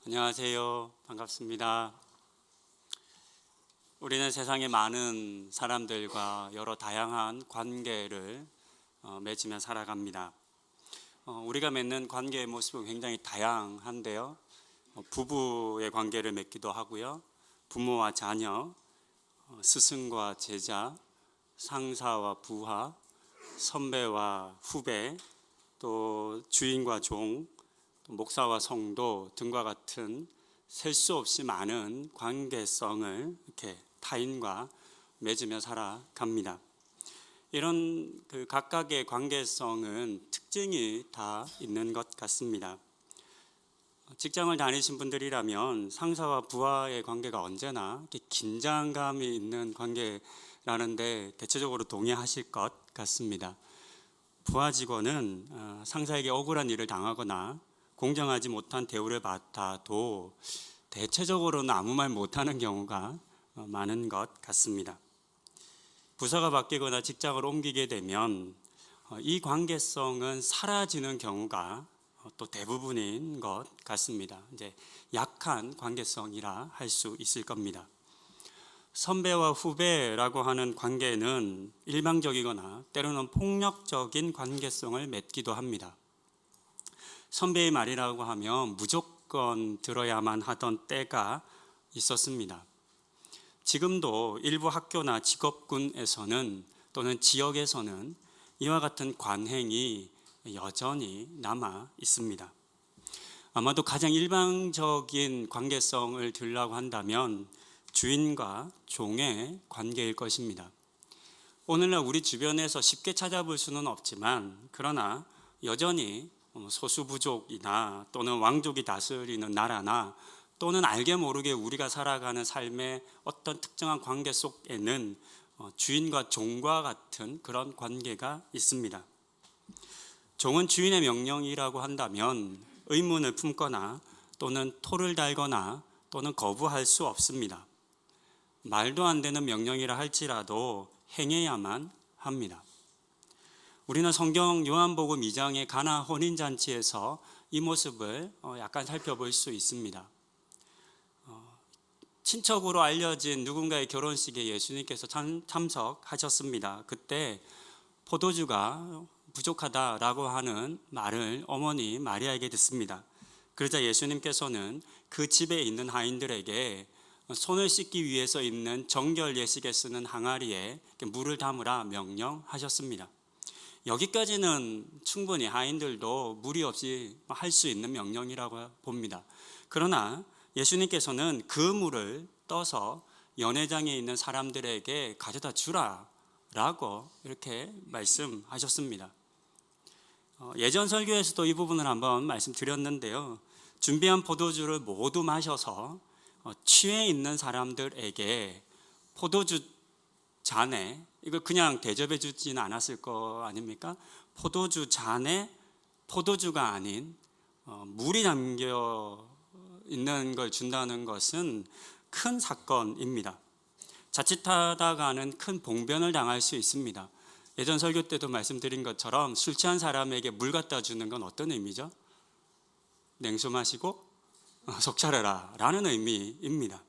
안녕하세요. 반갑습니다. 우리는 세상의 많은 사람들과 여러 다양한 관계를 맺으며 살아갑니다. 우리가 맺는 관계의 모습은 굉장히 다양한데요. 부부의 관계를 맺기도 하고요. 부모와 자녀, 스승과 제자, 상사와 부하, 선배와 후배, 또 주인과 종, 목사와 성도 등과 같은 셀 수 없이 많은 관계성을 이렇게 타인과 맺으며 살아갑니다. 이런 각각의 관계성은 특징이 다 있는 것 같습니다. 직장을 다니신 분들이라면 상사와 부하의 관계가 언제나 이렇게 긴장감이 있는 관계라는데 대체적으로 동의하실 것 같습니다. 부하 직원은 상사에게 억울한 일을 당하거나 공정하지 못한 대우를 받아도 대체적으로는 아무 말 못하는 경우가 많은 것 같습니다. 부서가 바뀌거나 직장을 옮기게 되면 이 관계성은 사라지는 경우가 또 대부분인 것 같습니다. 이제 약한 관계성이라 할 수 있을 겁니다. 선배와 후배라고 하는 관계는 일방적이거나 때로는 폭력적인 관계성을 맺기도 합니다. 선배의 말이라고 하면 무조건 들어야만 하던 때가 있었습니다. 지금도 일부 학교나 직업군에서는 또는 지역에서는 이와 같은 관행이 여전히 남아 있습니다. 아마도 가장 일방적인 관계성을 들라고 한다면 주인과 종의 관계일 것입니다. 오늘날 우리 주변에서 쉽게 찾아볼 수는 없지만 그러나 여전히 소수부족이나 또는 왕족이 다스리는 나라나 또는 알게 모르게 우리가 살아가는 삶의 어떤 특정한 관계 속에는 주인과 종과 같은 그런 관계가 있습니다. 종은 주인의 명령이라고 한다면 의문을 품거나 또는 토를 달거나 또는 거부할 수 없습니다. 말도 안 되는 명령이라 할지라도 행해야만 합니다. 우리는 성경 요한복음 2장의 가나 혼인잔치에서 이 모습을 약간 살펴볼 수 있습니다. 친척으로 알려진 누군가의 결혼식에 예수님께서 참석하셨습니다. 그때 포도주가 부족하다라고 하는 말을 어머니 마리아에게 듣습니다. 그러자 예수님께서는 그 집에 있는 하인들에게 손을 씻기 위해서 있는 정결 예식에 쓰는 항아리에 물을 담으라 명령하셨습니다. 여기까지는 충분히 하인들도 무리 없이 할 수 있는 명령이라고 봅니다. 그러나 예수님께서는 그 물을 떠서 연회장에 있는 사람들에게 가져다 주라라고 이렇게 말씀하셨습니다. 예전 설교에서도 이 부분을 한번 말씀드렸는데요. 준비한 포도주를 모두 마셔서 취해 있는 사람들에게 포도주 잔에, 이걸 그냥 대접해 주지는 않았을 거 아닙니까? 포도주 잔에 포도주가 아닌 물이 담겨 있는 걸 준다는 것은 큰 사건입니다. 자칫하다가는 큰 봉변을 당할 수 있습니다. 예전 설교 때도 말씀드린 것처럼 술 취한 사람에게 물 갖다 주는 건 어떤 의미죠? 냉수 마시고 속 차려라 라는 의미입니다.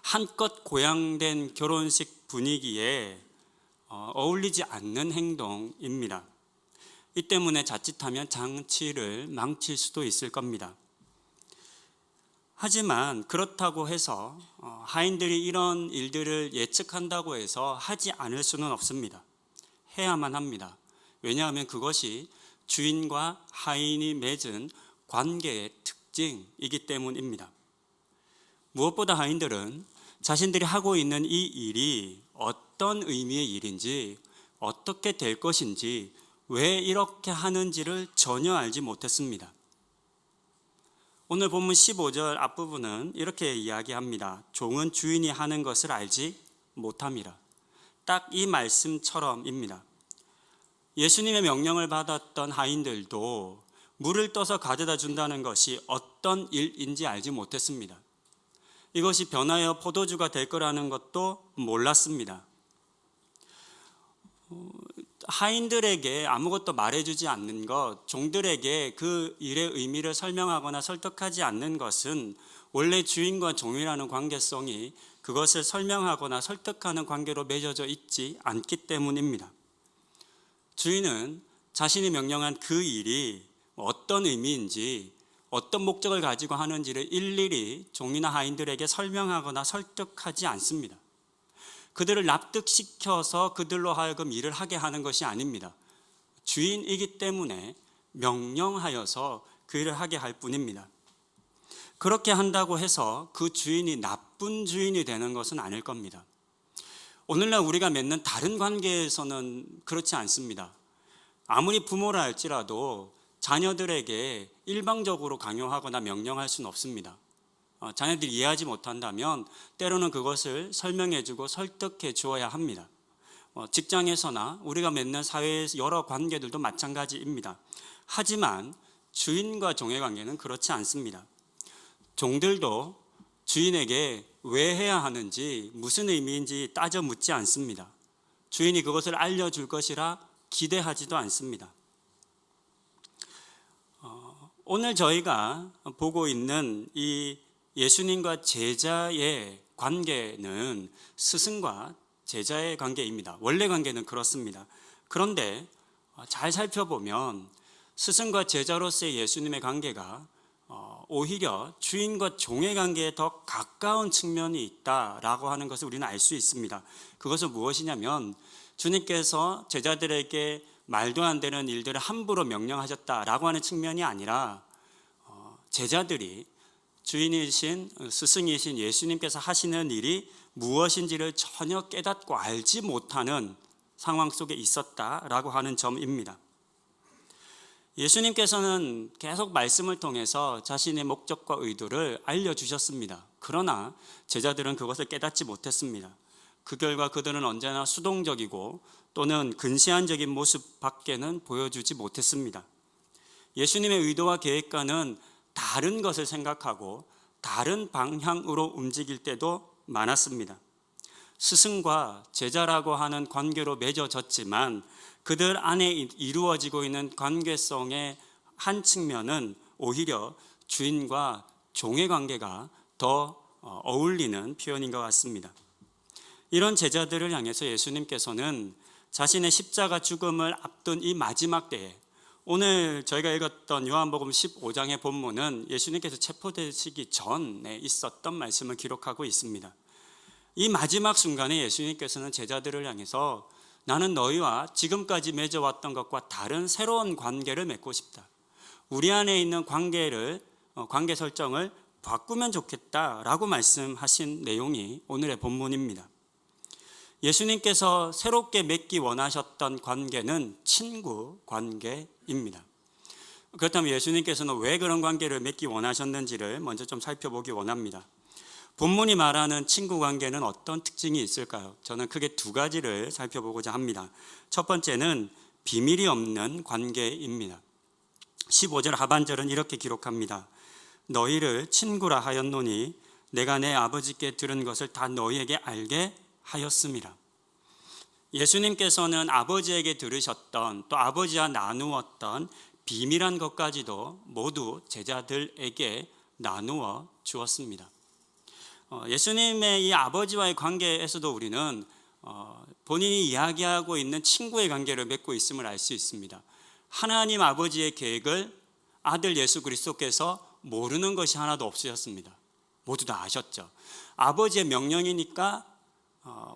한껏 고양된 결혼식 분위기에 어울리지 않는 행동입니다. 이 때문에 자칫하면 장치를 망칠 수도 있을 겁니다. 하지만 그렇다고 해서 하인들이 이런 일들을 예측한다고 해서 하지 않을 수는 없습니다. 해야만 합니다. 왜냐하면 그것이 주인과 하인이 맺은 관계의 특징이기 때문입니다. 무엇보다 하인들은 자신들이 하고 있는 이 일이 어떤 의미의 일인지, 어떻게 될 것인지, 왜 이렇게 하는지를 전혀 알지 못했습니다. 오늘 본문 15절 앞부분은 이렇게 이야기합니다. 종은 주인이 하는 것을 알지 못함이라. 딱 이 말씀처럼입니다. 예수님의 명령을 받았던 하인들도 물을 떠서 가져다 준다는 것이 어떤 일인지 알지 못했습니다. 이것이 변하여 포도주가 될 거라는 것도 몰랐습니다. 하인들에게 아무것도 말해주지 않는 것, 종들에게 그 일의 의미를 설명하거나 설득하지 않는 것은 원래 주인과 종이라는 관계성이 그것을 설명하거나 설득하는 관계로 맺어져 있지 않기 때문입니다. 주인은 자신이 명령한 그 일이 어떤 의미인지, 어떤 목적을 가지고 하는지를 일일이 종이나 하인들에게 설명하거나 설득하지 않습니다. 그들을 납득시켜서 그들로 하여금 일을 하게 하는 것이 아닙니다. 주인이기 때문에 명령하여서 그 일을 하게 할 뿐입니다. 그렇게 한다고 해서 그 주인이 나쁜 주인이 되는 것은 아닐 겁니다. 오늘날 우리가 맺는 다른 관계에서는 그렇지 않습니다. 아무리 부모라 할지라도 자녀들에게 일방적으로 강요하거나 명령할 수는 없습니다. 자녀들이 이해하지 못한다면 때로는 그것을 설명해주고 설득해 주어야 합니다. 직장에서나 우리가 맺는 사회의 여러 관계들도 마찬가지입니다. 하지만 주인과 종의 관계는 그렇지 않습니다. 종들도 주인에게 왜 해야 하는지, 무슨 의미인지 따져 묻지 않습니다. 주인이 그것을 알려줄 것이라 기대하지도 않습니다. 오늘 저희가 보고 있는 이 예수님과 제자의 관계는 스승과 제자의 관계입니다. 원래 관계는 그렇습니다. 그런데 잘 살펴보면 스승과 제자로서의 예수님의 관계가 오히려 주인과 종의 관계에 더 가까운 측면이 있다라고 하는 것을 우리는 알 수 있습니다. 그것은 무엇이냐면 주님께서 제자들에게 말도 안 되는 일들을 함부로 명령하셨다라고 하는 측면이 아니라 제자들이 주인이신 스승이신 예수님께서 하시는 일이 무엇인지를 전혀 깨닫고 알지 못하는 상황 속에 있었다라고 하는 점입니다. 예수님께서는 계속 말씀을 통해서 자신의 목적과 의도를 알려주셨습니다. 그러나 제자들은 그것을 깨닫지 못했습니다. 그 결과 그들은 언제나 수동적이고 또는 근시안적인 모습밖에는 보여주지 못했습니다. 예수님의 의도와 계획과는 다른 것을 생각하고 다른 방향으로 움직일 때도 많았습니다. 스승과 제자라고 하는 관계로 맺어졌지만 그들 안에 이루어지고 있는 관계성의 한 측면은 오히려 주인과 종의 관계가 더 어울리는 표현인 것 같습니다. 이런 제자들을 향해서 예수님께서는 자신의 십자가 죽음을 앞둔 이 마지막 때에, 오늘 저희가 읽었던 요한복음 15장의 본문은 예수님께서 체포되시기 전에 있었던 말씀을 기록하고 있습니다. 이 마지막 순간에 예수님께서는 제자들을 향해서 나는 너희와 지금까지 맺어왔던 것과 다른 새로운 관계를 맺고 싶다. 우리 안에 있는 관계 설정을 바꾸면 좋겠다라고 말씀하신 내용이 오늘의 본문입니다. 예수님께서 새롭게 맺기 원하셨던 관계는 친구 관계입니다. 그렇다면 예수님께서는 왜 그런 관계를 맺기 원하셨는지를 먼저 좀 살펴보기 원합니다. 본문이 말하는 친구 관계는 어떤 특징이 있을까요? 저는 크게 두 가지를 살펴보고자 합니다. 첫 번째는 비밀이 없는 관계입니다. 15절 하반절은 이렇게 기록합니다. 너희를 친구라 하였노니 내가 내 아버지께 들은 것을 다 너희에게 알게 하였음이라. 예수님께서는 아버지에게 들으셨던, 또 아버지와 나누었던 비밀한 것까지도 모두 제자들에게 나누어 주었습니다. 예수님의 이 아버지와의 관계에서도 우리는 본인이 이야기하고 있는 친구의 관계를 맺고 있음을 알 수 있습니다. 하나님 아버지의 계획을 아들 예수 그리스도께서 모르는 것이 하나도 없으셨습니다. 모두 다 아셨죠. 아버지의 명령이니까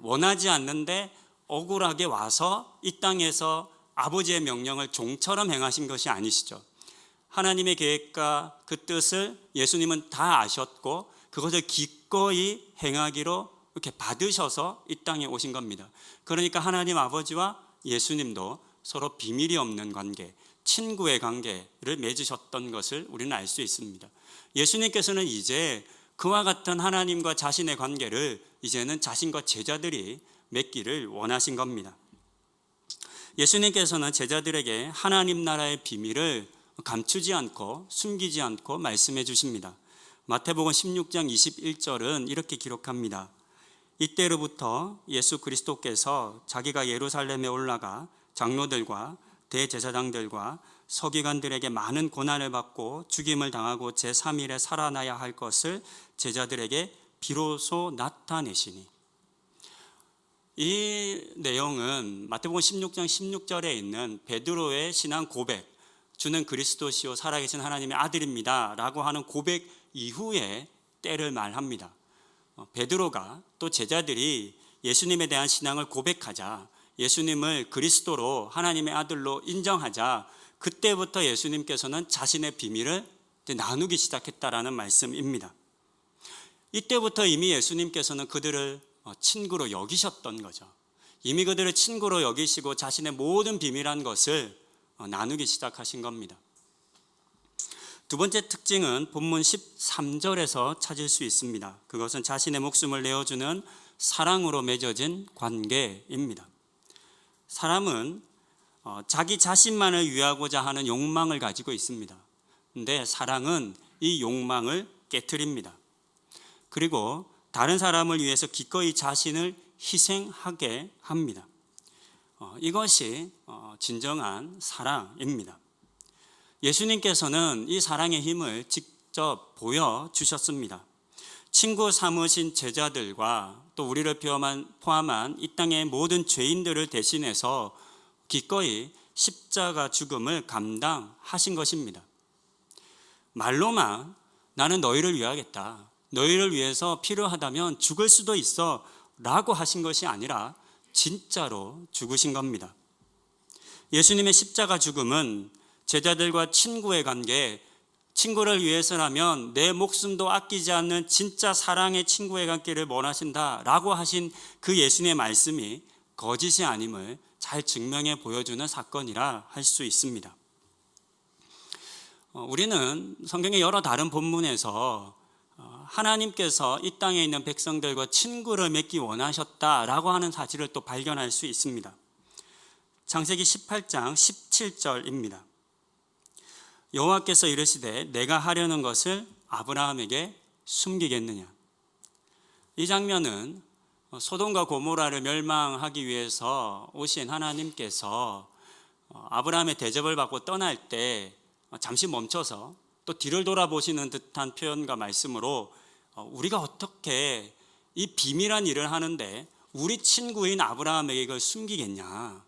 원하지 않는데 억울하게 와서 이 땅에서 아버지의 명령을 종처럼 행하신 것이 아니시죠. 하나님의 계획과 그 뜻을 예수님은 다 아셨고 그것을 기꺼이 행하기로 이렇게 받으셔서 이 땅에 오신 겁니다. 그러니까 하나님 아버지와 예수님도 서로 비밀이 없는 관계, 친구의 관계를 맺으셨던 것을 우리는 알 수 있습니다. 예수님께서는 이제 그와 같은 하나님과 자신의 관계를 이제는 자신과 제자들이 맺기를 원하신 겁니다. 예수님께서는 제자들에게 하나님 나라의 비밀을 감추지 않고 숨기지 않고 말씀해 주십니다. 마태복음 16장 21절은 이렇게 기록합니다. 이때로부터 예수 그리스도께서 자기가 예루살렘에 올라가 장로들과 대제사장들과 서기관들에게 많은 고난을 받고 죽임을 당하고 제3일에 살아나야 할 것을 제자들에게 비로소 나타내시니. 이 내용은 마태복음 16장 16절에 있는 베드로의 신앙 고백, 주는 그리스도시요 살아계신 하나님의 아들입니다 라고 하는 고백 이후에 때를 말합니다. 베드로가 또 제자들이 예수님에 대한 신앙을 고백하자, 예수님을 그리스도로 하나님의 아들로 인정하자, 그때부터 예수님께서는 자신의 비밀을 나누기 시작했다라는 말씀입니다. 이때부터 이미 예수님께서는 그들을 친구로 여기셨던 거죠. 이미 그들을 친구로 여기시고 자신의 모든 비밀한 것을 나누기 시작하신 겁니다. 두 번째 특징은 본문 13절에서 찾을 수 있습니다. 그것은 자신의 목숨을 내어주는 사랑으로 맺어진 관계입니다. 사람은 자기 자신만을 위하고자 하는 욕망을 가지고 있습니다. 그런데 사랑은 이 욕망을 깨트립니다. 그리고 다른 사람을 위해서 기꺼이 자신을 희생하게 합니다. 이것이 진정한 사랑입니다. 예수님께서는 이 사랑의 힘을 직접 보여주셨습니다. 친구 삼으신 제자들과 또 우리를 포함한 이 땅의 모든 죄인들을 대신해서 기꺼이 십자가 죽음을 감당하신 것입니다. 말로만 나는 너희를 위하겠다, 너희를 위해서 필요하다면 죽을 수도 있어 라고 하신 것이 아니라 진짜로 죽으신 겁니다. 예수님의 십자가 죽음은 제자들과 친구의 관계, 친구를 위해서라면 내 목숨도 아끼지 않는 진짜 사랑의 친구의 관계를 원하신다 라고 하신 그 예수님의 말씀이 거짓이 아님을 잘 증명해 보여주는 사건이라 할 수 있습니다. 우리는 성경의 여러 다른 본문에서 하나님께서 이 땅에 있는 백성들과 친구를 맺기 원하셨다라고 하는 사실을 또 발견할 수 있습니다. 창세기 18장 17절입니다. 여호와께서 이르시되 내가 하려는 것을 아브라함에게 숨기겠느냐. 이 장면은 소돔과 고모라를 멸망하기 위해서 오신 하나님께서 아브라함의 대접을 받고 떠날 때 잠시 멈춰서 또 뒤를 돌아보시는 듯한 표현과 말씀으로 우리가 어떻게 이 비밀한 일을 하는데 우리 친구인 아브라함에게 이걸 숨기겠냐.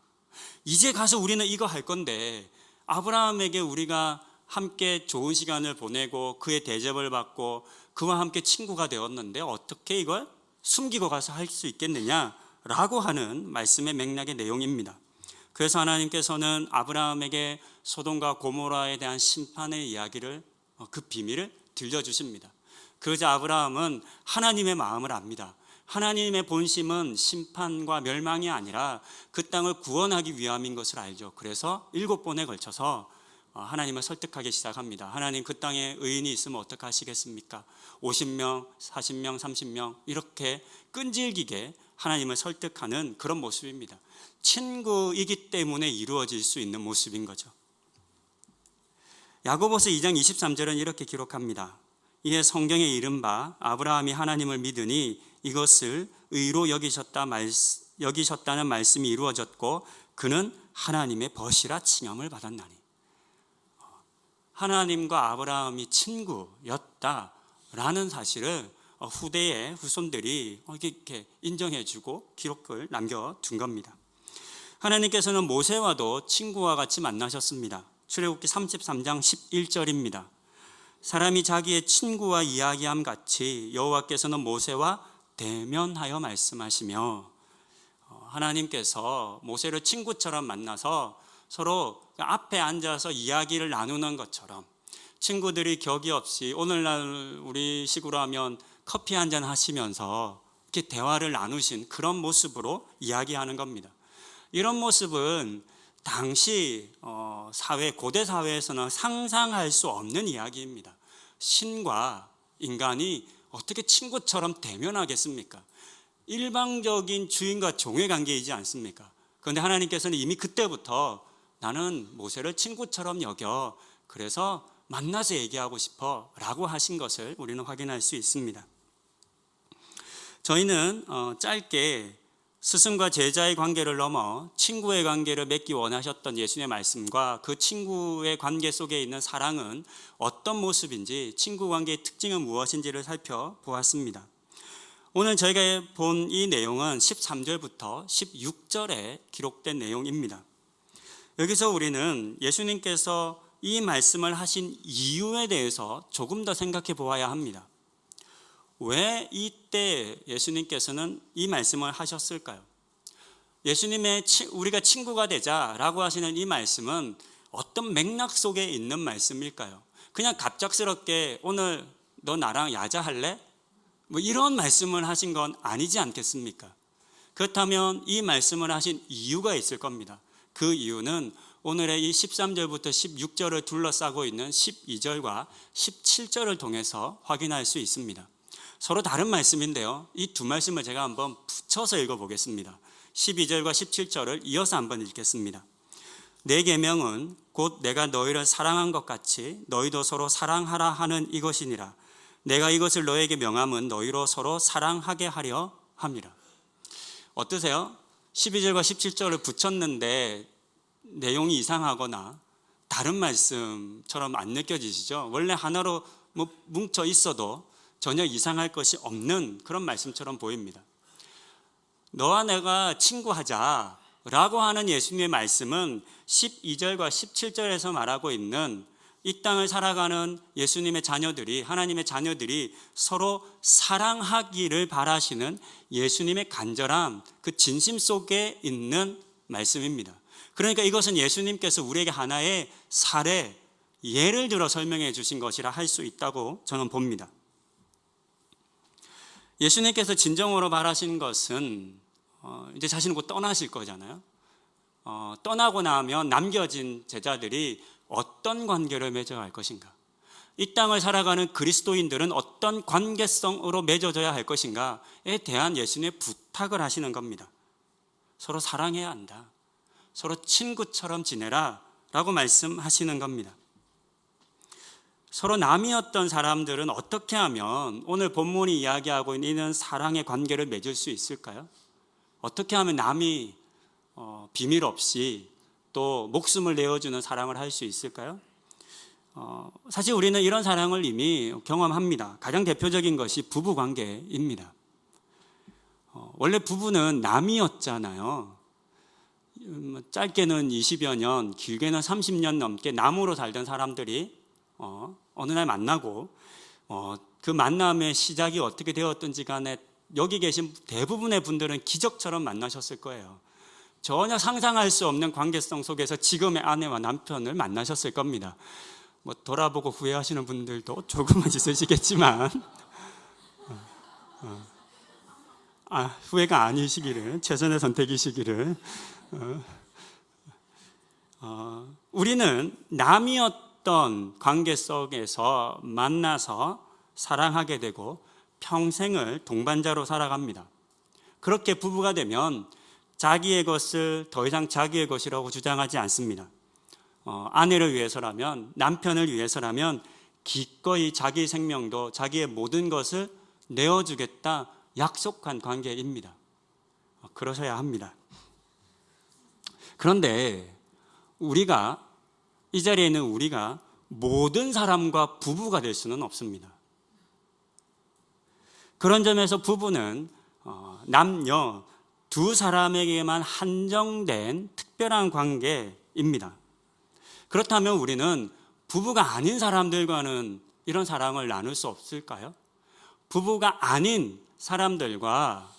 이제 가서 우리는 이거 할 건데 아브라함에게 우리가 함께 좋은 시간을 보내고 그의 대접을 받고 그와 함께 친구가 되었는데 어떻게 이걸 숨기고 가서 할 수 있겠느냐라고 하는 말씀의 맥락의 내용입니다. 그래서 하나님께서는 아브라함에게 소돔과 고모라에 대한 심판의 이야기를, 그 비밀을 들려주십니다. 그러자 아브라함은 하나님의 마음을 압니다. 하나님의 본심은 심판과 멸망이 아니라 그 땅을 구원하기 위함인 것을 알죠. 그래서 7번에 걸쳐서 하나님을 설득하기 시작합니다. 하나님, 그 땅에 의인이 있으면 어떻게 하시겠습니까? 50명, 40명, 30명 이렇게 끈질기게 하나님을 설득하는 그런 모습입니다. 친구이기 때문에 이루어질 수 있는 모습인 거죠. 야고보서 2장 23절은 이렇게 기록합니다. 이에 성경에 이른바 아브라함이 하나님을 믿으니 이것을 의로 여기셨다는 말씀이 이루어졌고 그는 하나님의 벗이라 칭함을 받았나니. 하나님과 아브라함이 친구였다라는 사실을 후대의 후손들이 이렇게 인정해주고 기록을 남겨둔 겁니다. 하나님께서는 모세와도 친구와 같이 만나셨습니다. 출애굽기 33장 11절입니다. 사람이 자기의 친구와 이야기함 같이 여호와께서는 모세와 대면하여 말씀하시며, 하나님께서 모세를 친구처럼 만나서 서로 앞에 앉아서 이야기를 나누는 것처럼, 친구들이 격이 없이 오늘날 우리 식으로 하면 커피 한잔 하시면서 이렇게 대화를 나누신 그런 모습으로 이야기하는 겁니다. 이런 모습은 당시 고대 사회에서는 상상할 수 없는 이야기입니다. 신과 인간이 어떻게 친구처럼 대면하겠습니까? 일방적인 주인과 종의 관계이지 않습니까? 그런데 하나님께서는 이미 그때부터 나는 모세를 친구처럼 여겨, 그래서 만나서 얘기하고 싶어 라고 하신 것을 우리는 확인할 수 있습니다. 저희는 짧게 스승과 제자의 관계를 넘어 친구의 관계를 맺기 원하셨던 예수님의 말씀과 그 친구의 관계 속에 있는 사랑은 어떤 모습인지, 친구 관계의 특징은 무엇인지를 살펴보았습니다. 오늘 저희가 본 이 내용은 13절부터 16절에 기록된 내용입니다. 여기서 우리는 예수님께서 이 말씀을 하신 이유에 대해서 조금 더 생각해 보아야 합니다. 왜 이때 예수님께서는 이 말씀을 하셨을까요? 예수님의 우리가 친구가 되자라고 하시는 이 말씀은 어떤 맥락 속에 있는 말씀일까요? 그냥 갑작스럽게 오늘 너 나랑 야자할래? 뭐 이런 말씀을 하신 건 아니지 않겠습니까? 그렇다면 이 말씀을 하신 이유가 있을 겁니다. 그 이유는 오늘의 이 13절부터 16절을 둘러싸고 있는 12절과 17절을 통해서 확인할 수 있습니다. 서로 다른 말씀인데요, 이 두 말씀을 제가 한번 붙여서 읽어보겠습니다. 12절과 17절을 이어서 한번 읽겠습니다. 내 계명은 곧 내가 너희를 사랑한 것 같이 너희도 서로 사랑하라 하는 이것이니라. 내가 이것을 너희에게 명함은 너희로 서로 사랑하게 하려 함이라. 어떠세요? 12절과 17절을 붙였는데 내용이 이상하거나 다른 말씀처럼 안 느껴지시죠? 원래 하나로 뭉쳐 있어도 전혀 이상할 것이 없는 그런 말씀처럼 보입니다. 너와 내가 친구하자 라고 하는 예수님의 말씀은 12절과 17절에서 말하고 있는 이 땅을 살아가는 예수님의 자녀들이, 하나님의 자녀들이 서로 사랑하기를 바라시는 예수님의 간절함, 그 진심 속에 있는 말씀입니다. 그러니까 이것은 예수님께서 우리에게 하나의 사례, 예를 들어 설명해 주신 것이라 할 수 있다고 저는 봅니다. 예수님께서 진정으로 바라신 것은 이제 자신은 곧 떠나실 거잖아요. 떠나고 나면 남겨진 제자들이 어떤 관계를 맺어갈 것인가, 이 땅을 살아가는 그리스도인들은 어떤 관계성으로 맺어져야 할 것인가에 대한 예수님의 부탁을 하시는 겁니다. 서로 사랑해야 한다, 서로 친구처럼 지내라 라고 말씀하시는 겁니다. 서로 남이었던 사람들은 어떻게 하면 오늘 본문이 이야기하고 있는 사랑의 관계를 맺을 수 있을까요? 어떻게 하면 남이 비밀 없이 또 목숨을 내어주는 사랑을 할 수 있을까요? 사실 우리는 이런 사랑을 이미 경험합니다. 가장 대표적인 것이 부부 관계입니다. 원래 부부는 남이었잖아요. 짧게는 20여 년, 길게는 30년 넘게 남으로 살던 사람들이 어느 날 만나고 그 만남의 시작이 어떻게 되었든지 간에 여기 계신 대부분의 분들은 기적처럼 만나셨을 거예요. 전혀 상상할 수 없는 관계성 속에서 지금의 아내와 남편을 만나셨을 겁니다. 돌아보고 후회하시는 분들도 조금은 있으시겠지만 후회가 아니시기를, 최선의 선택이시기를. 우리는 남이었던 관계 속에서 만나서 사랑하게 되고 평생을 동반자로 살아갑니다. 그렇게 부부가 되면 자기의 것을 더 이상 자기의 것이라고 주장하지 않습니다. 아내를 위해서라면, 남편을 위해서라면 기꺼이 자기 생명도, 자기의 모든 것을 내어주겠다 약속한 관계입니다. 그러셔야 합니다. 그런데 우리가, 이 자리에 있는 우리가 모든 사람과 부부가 될 수는 없습니다. 그런 점에서 부부는 남녀 두 사람에게만 한정된 특별한 관계입니다. 그렇다면 우리는 부부가 아닌 사람들과는 이런 사랑을 나눌 수 없을까요? 부부가 아닌 사람들과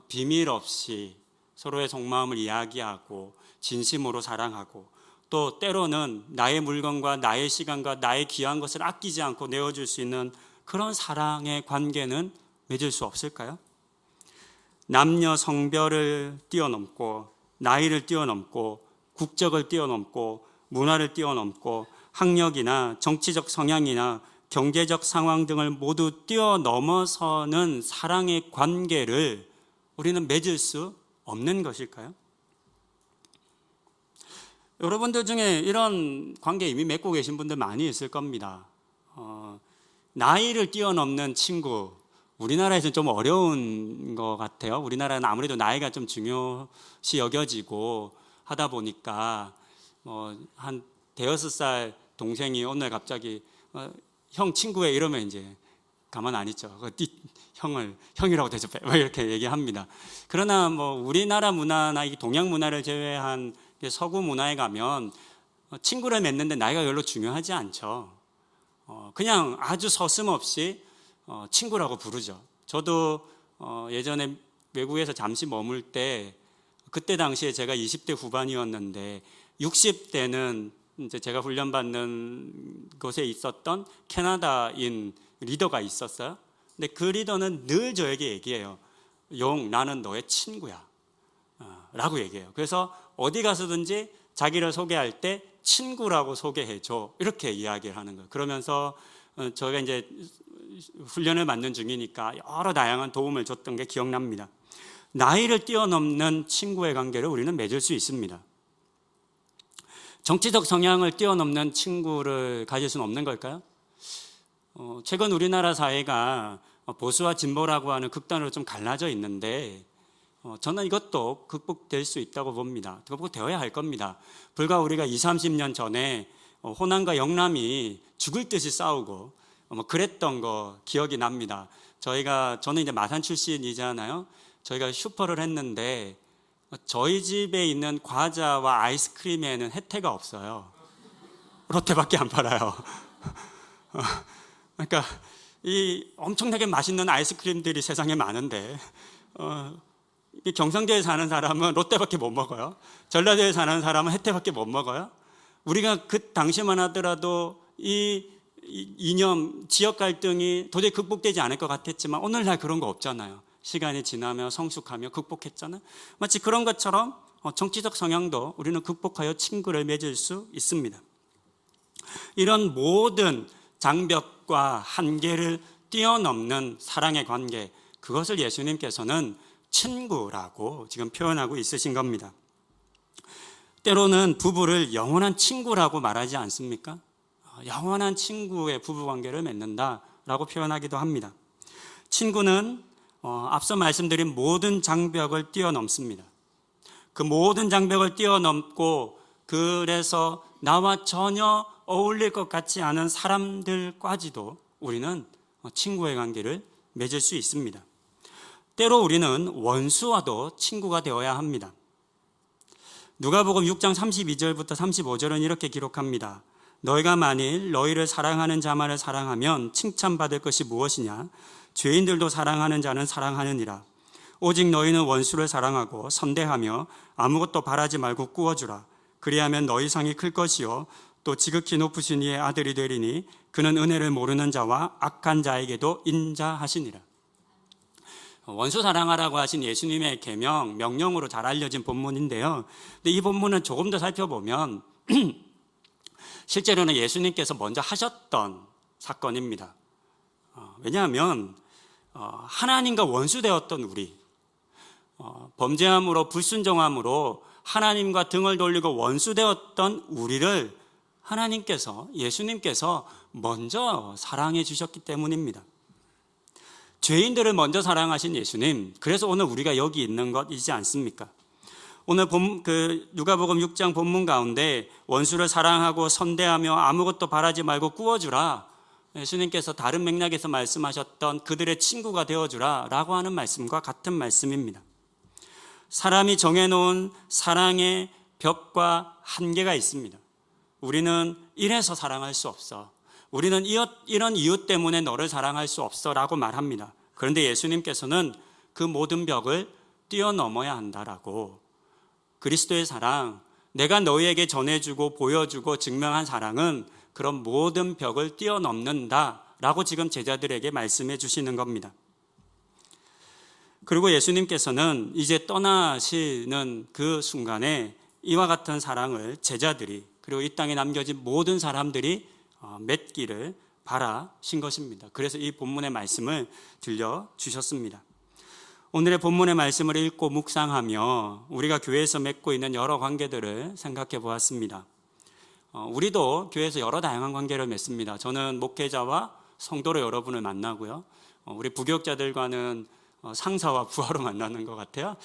비밀 없이 서로의 속마음을 이야기하고 진심으로 사랑하고, 또 때로는 나의 물건과 나의 시간과 나의 귀한 것을 아끼지 않고 내어줄 수 있는 그런 사랑의 관계는 맺을 수 없을까요? 남녀 성별을 뛰어넘고, 나이를 뛰어넘고, 국적을 뛰어넘고, 문화를 뛰어넘고, 학력이나 정치적 성향이나 경제적 상황 등을 모두 뛰어넘어서는 사랑의 관계를 우리는 맺을 수 없는 것일까요? 여러분들 중에 이런 관계 이미 맺고 계신 분들 많이 있을 겁니다. 나이를 뛰어넘는 친구, 우리나라에서는 좀 어려운 것 같아요. 우리나라는 아무래도 나이가 좀 중요시 여겨지고 하다 보니까 한 대여섯 살 동생이 오늘 갑자기 형 친구해 이러면 이제 가만 안 있죠. 형이라고 대접해 이렇게 얘기합니다. 그러나 우리나라 문화나 이 동양 문화를 제외한 서구 문화에 가면 친구를 맺는데 나이가 별로 중요하지 않죠. 그냥 아주 서슴없이 친구라고 부르죠. 저도 예전에 외국에서 잠시 머물 때 그때 당시에 제가 20대 후반이었는데 60대는 이제 제가 훈련받는 곳에 있었던 캐나다인 리더가 있었어요. 근데 그 리더는 늘 저에게 얘기해요. 용, 나는 너의 친구야 라고 얘기해요. 그래서 어디 가서든지 자기를 소개할 때 친구라고 소개해줘 이렇게 이야기를 하는 거예요. 그러면서 저희가 이제 훈련을 받는 중이니까 여러 다양한 도움을 줬던 게 기억납니다. 나이를 뛰어넘는 친구의 관계를 우리는 맺을 수 있습니다. 정치적 성향을 뛰어넘는 친구를 가질 수는 없는 걸까요? 최근 우리나라 사회가 보수와 진보라고 하는 극단으로 좀 갈라져 있는데 저는 이것도 극복될 수 있다고 봅니다. 극복되어야 할 겁니다. 불과 우리가 20, 30년 전에 호남과 영남이 죽을 듯이 싸우고 그랬던 거 기억이 납니다. 저는 이제 마산 출신이잖아요. 저희가 슈퍼를 했는데 저희 집에 있는 과자와 아이스크림에는 혜태가 없어요. 롯데밖에 안 팔아요. 그러니까 이 엄청나게 맛있는 아이스크림들이 세상에 많은데 경상도에 사는 사람은 롯데밖에 못 먹어요. 전라도에 사는 사람은 혜태밖에 못 먹어요. 우리가 그 당시만 하더라도 이 이념, 지역 갈등이 도저히 극복되지 않을 것 같았지만 오늘날 그런 거 없잖아요. 시간이 지나며 성숙하며 극복했잖아요. 마치 그런 것처럼 정치적 성향도 우리는 극복하여 친구를 맺을 수 있습니다. 이런 모든 장벽과 한계를 뛰어넘는 사랑의 관계, 그것을 예수님께서는 친구라고 지금 표현하고 있으신 겁니다. 때로는 부부를 영원한 친구라고 말하지 않습니까? 영원한 친구의 부부관계를 맺는다라고 표현하기도 합니다. 친구는 앞서 말씀드린 모든 장벽을 뛰어넘습니다. 그 모든 장벽을 뛰어넘고 그래서 나와 전혀 어울릴 것 같지 않은 사람들까지도 우리는 친구의 관계를 맺을 수 있습니다. 때로 우리는 원수와도 친구가 되어야 합니다. 누가복음 6장 32절부터 35절은 이렇게 기록합니다. 너희가 만일 너희를 사랑하는 자만을 사랑하면 칭찬받을 것이 무엇이냐? 죄인들도 사랑하는 자는 사랑하느니라. 오직 너희는 원수를 사랑하고 선대하며 아무것도 바라지 말고 꾸어주라. 그리하면 너희 상이 클 것이요 또 지극히 높으신 이의 아들이 되리니 그는 은혜를 모르는 자와 악한 자에게도 인자하시니라. 원수 사랑하라고 하신 예수님의 계명, 명령으로 잘 알려진 본문인데요. 근데 이 본문은 조금 더 살펴보면 실제로는 예수님께서 먼저 하셨던 사건입니다. 왜냐하면 하나님과 원수되었던 우리, 범죄함으로 불순종함으로 하나님과 등을 돌리고 원수되었던 우리를 하나님께서, 예수님께서 먼저 사랑해 주셨기 때문입니다. 죄인들을 먼저 사랑하신 예수님, 그래서 오늘 우리가 여기 있는 것이지 않습니까? 오늘 누가복음 6장 본문 가운데 원수를 사랑하고 선대하며 아무것도 바라지 말고 꾸어주라. 예수님께서 다른 맥락에서 말씀하셨던 그들의 친구가 되어주라 라고 하는 말씀과 같은 말씀입니다. 사람이 정해놓은 사랑의 벽과 한계가 있습니다. 우리는 이래서 사랑할 수 없어. 우리는 이런 이유 때문에 너를 사랑할 수 없어 라고 말합니다. 그런데 예수님께서는 그 모든 벽을 뛰어넘어야 한다라고, 그리스도의 사랑, 내가 너희에게 전해주고 보여주고 증명한 사랑은 그런 모든 벽을 뛰어넘는다라고 지금 제자들에게 말씀해 주시는 겁니다. 그리고 예수님께서는 이제 떠나시는 그 순간에 이와 같은 사랑을 제자들이, 그리고 이 땅에 남겨진 모든 사람들이 맺기를 바라신 것입니다. 그래서 이 본문의 말씀을 들려주셨습니다. 오늘의 본문의 말씀을 읽고 묵상하며 우리가 교회에서 맺고 있는 여러 관계들을 생각해 보았습니다. 우리도 교회에서 여러 다양한 관계를 맺습니다. 저는 목회자와 성도로 여러분을 만나고요. 우리 부교육자들과는 상사와 부하로 만나는 것 같아요.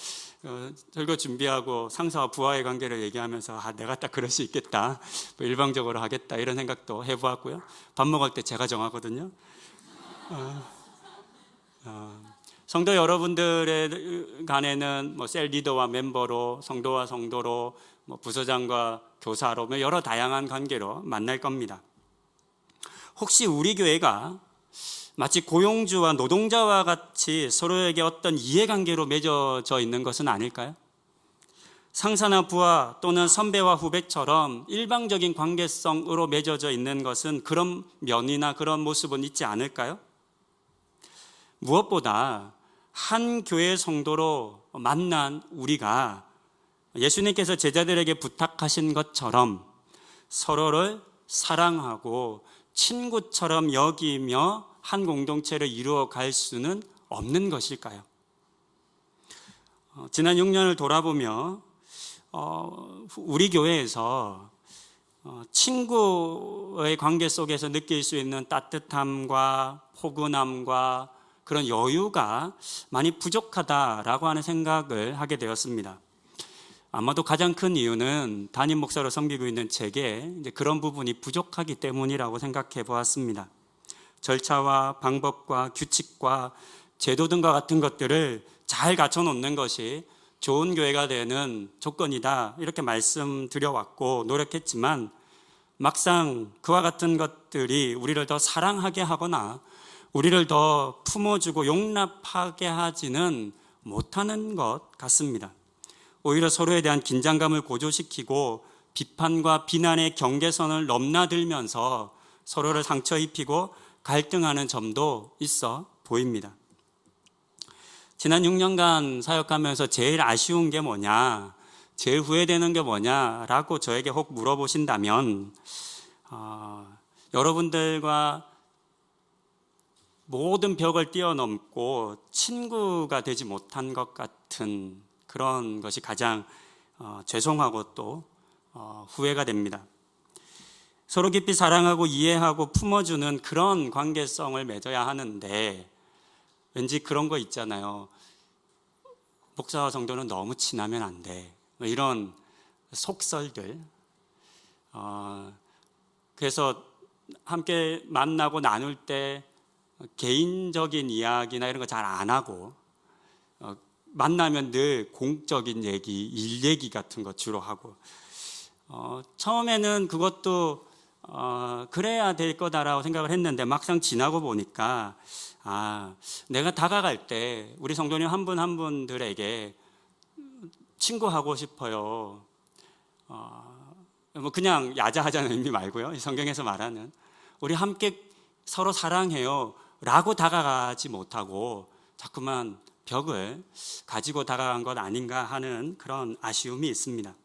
설교 준비하고 상사와 부하의 관계를 얘기하면서 내가 딱 그럴 수 있겠다, 뭐 일방적으로 하겠다 이런 생각도 해보았고요. 밥 먹을 때 제가 정하거든요. 성도 여러분들의 간에는 뭐 셀 리더와 멤버로, 성도와 성도로, 뭐 부서장과 교사로, 뭐 여러 다양한 관계로 만날 겁니다. 혹시 우리 교회가 마치 고용주와 노동자와 같이 서로에게 어떤 이해관계로 맺어져 있는 것은 아닐까요? 상사나 부하 또는 선배와 후배처럼 일방적인 관계성으로 맺어져 있는 것은 그런 면이나 그런 모습은 있지 않을까요? 무엇보다 한 교회 성도로 만난 우리가 예수님께서 제자들에게 부탁하신 것처럼 서로를 사랑하고 친구처럼 여기며 한 공동체를 이루어 갈 수는 없는 것일까요? 지난 6년을 돌아보며 우리 교회에서 친구의 관계 속에서 느낄 수 있는 따뜻함과 포근함과 그런 여유가 많이 부족하다라고 하는 생각을 하게 되었습니다. 아마도 가장 큰 이유는 담임 목사로 섬기고 있는 제게 이제 그런 부분이 부족하기 때문이라고 생각해 보았습니다. 절차와 방법과 규칙과 제도 등과 같은 것들을 잘 갖춰 놓는 것이 좋은 교회가 되는 조건이다, 이렇게 말씀드려왔고 노력했지만 막상 그와 같은 것들이 우리를 더 사랑하게 하거나 우리를 더 품어주고 용납하게 하지는 못하는 것 같습니다. 오히려 서로에 대한 긴장감을 고조시키고 비판과 비난의 경계선을 넘나들면서 서로를 상처 입히고 갈등하는 점도 있어 보입니다. 지난 6년간 사역하면서 제일 아쉬운 게 뭐냐, 제일 후회되는 게 뭐냐라고 저에게 혹 물어보신다면 여러분들과 모든 벽을 뛰어넘고 친구가 되지 못한 것 같은 그런 것이 가장 죄송하고 또 후회가 됩니다. 서로 깊이 사랑하고 이해하고 품어주는 그런 관계성을 맺어야 하는데 왠지 그런 거 있잖아요. 목사와 성도는 너무 친하면 안 돼, 이런 속설들. 그래서 함께 만나고 나눌 때 개인적인 이야기나 이런 거 잘 안 하고 만나면 늘 공적인 얘기, 일 얘기 같은 거 주로 하고 처음에는 그것도 그래야 될 거다라고 생각을 했는데 막상 지나고 보니까 내가 다가갈 때 우리 성도님 한 분 한 분들에게 친구하고 싶어요. 뭐 그냥 야자하자는 의미 말고요. 성경에서 말하는 우리 함께 서로 사랑해요 라고 다가가지 못하고 자꾸만 벽을 가지고 다가간 것 아닌가 하는 그런 아쉬움이 있습니다.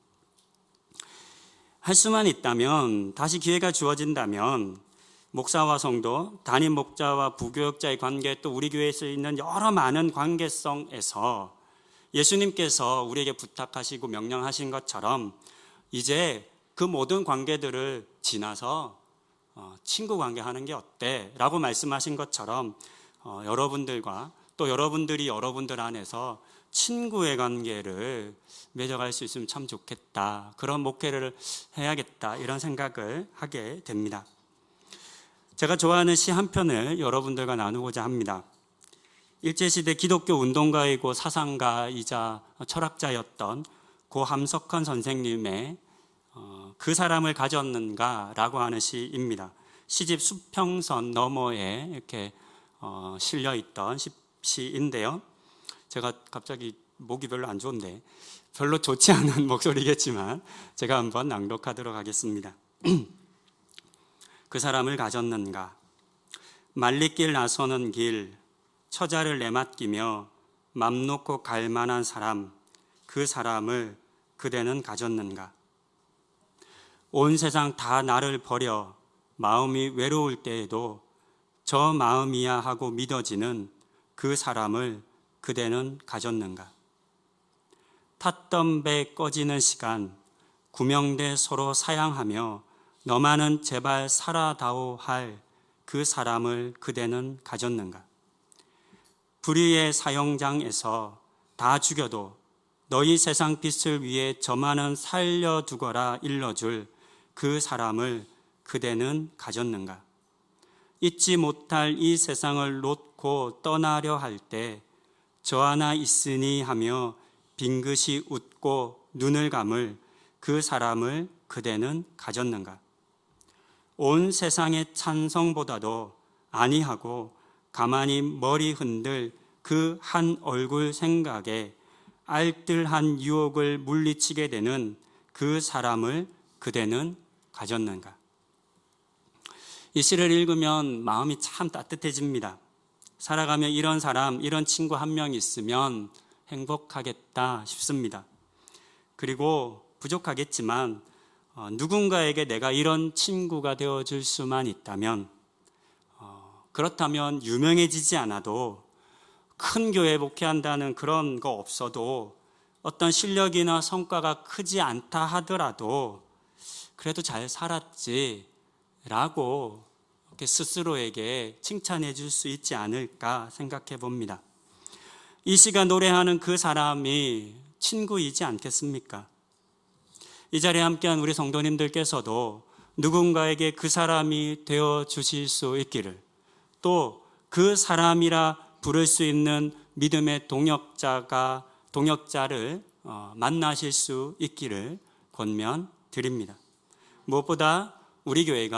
할 수만 있다면, 다시 기회가 주어진다면 목사와 성도, 담임 목자와 부교역자의 관계, 또 우리 교회에서 있는 여러 많은 관계성에서 예수님께서 우리에게 부탁하시고 명령하신 것처럼 이제 그 모든 관계들을 지나서 친구 관계하는 게 어때? 라고 말씀하신 것처럼 여러분들과 또 여러분들이 여러분들 안에서 친구의 관계를 맺어갈 수 있으면 참 좋겠다, 그런 목회를 해야겠다, 이런 생각을 하게 됩니다. 제가 좋아하는 시 한 편을 여러분들과 나누고자 합니다. 일제시대 기독교 운동가이고 사상가이자 철학자였던 고 함석헌 선생님의 그 사람을 가졌는가 라고 하는 시입니다. 시집 수평선 너머에 이렇게 실려있던 시인데요. 제가 갑자기 목이 별로 안 좋은데 별로 좋지 않은 목소리겠지만 제가 한번 낭독하도록 하겠습니다. 그 사람을 가졌는가. 말리길 나서는 길, 처자를 내맡기며 맘 놓고 갈 만한 사람, 그 사람을 그대는 가졌는가. 온 세상 다 나를 버려 마음이 외로울 때에도 저 마음이야 하고 믿어지는 그 사람을 그대는 가졌는가. 탔던 배 꺼지는 시간, 구명대 서로 사양하며 너만은 제발 살아다오 할 그 사람을 그대는 가졌는가. 불의의 사형장에서 다 죽여도 너희 세상 빛을 위해 저만은 살려두거라 일러줄 그 사람을 그대는 가졌는가? 잊지 못할 이 세상을 놓고 떠나려 할 때 저 하나 있으니 하며 빙긋이 웃고 눈을 감을 그 사람을 그대는 가졌는가? 온 세상의 찬성보다도 아니하고 가만히 머리 흔들 그 한 얼굴 생각에 알뜰한 유혹을 물리치게 되는 그 사람을 그대는 가졌는가? 이 시를 읽으면 마음이 참 따뜻해집니다. 살아가며 이런 사람, 이런 친구 한 명 있으면 행복하겠다 싶습니다. 그리고 부족하겠지만 누군가에게 내가 이런 친구가 되어줄 수만 있다면, 그렇다면 유명해지지 않아도 큰 교회에 목회한다는 그런 거 없어도 어떤 실력이나 성과가 크지 않다 하더라도 그래도 잘 살았지 라고 이렇게 스스로에게 칭찬해 줄 수 있지 않을까 생각해 봅니다. 이 시가 노래하는 그 사람이 친구이지 않겠습니까? 이 자리에 함께한 우리 성도님들께서도 누군가에게 그 사람이 되어 주실 수 있기를, 또 그 사람이라 부를 수 있는 믿음의 동역자를 만나실 수 있기를 권면드립니다. 무엇보다 우리 교회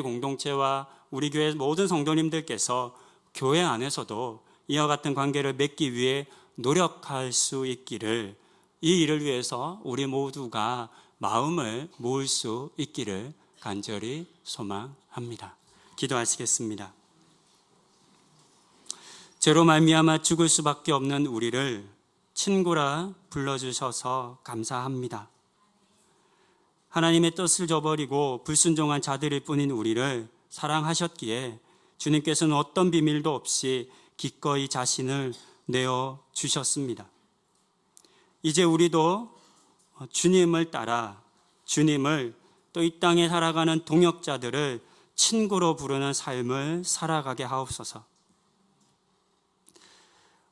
공동체와 우리 교회 모든 성도님들께서 교회 안에서도 이와 같은 관계를 맺기 위해 노력할 수 있기를, 이 일을 위해서 우리 모두가 마음을 모을 수 있기를 간절히 소망합니다. 기도하시겠습니다. 죄로 말미암아 죽을 수밖에 없는 우리를 친구라 불러주셔서 감사합니다. 하나님의 뜻을 저버리고 불순종한 자들일 뿐인 우리를 사랑하셨기에 주님께서는 어떤 비밀도 없이 기꺼이 자신을 내어주셨습니다. 이제 우리도 주님을 따라 주님을 또 이 땅에 살아가는 동역자들을 친구로 부르는 삶을 살아가게 하옵소서.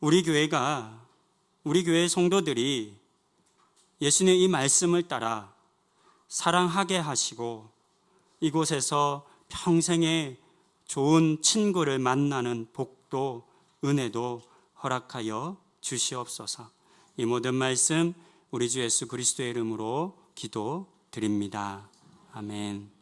우리 교회 성도들이 예수님의 이 말씀을 따라 사랑하게 하시고 이곳에서 평생의 좋은 친구를 만나는 복도 은혜도 허락하여 주시옵소서. 이 모든 말씀 우리 주 예수 그리스도의 이름으로 기도드립니다. 아멘.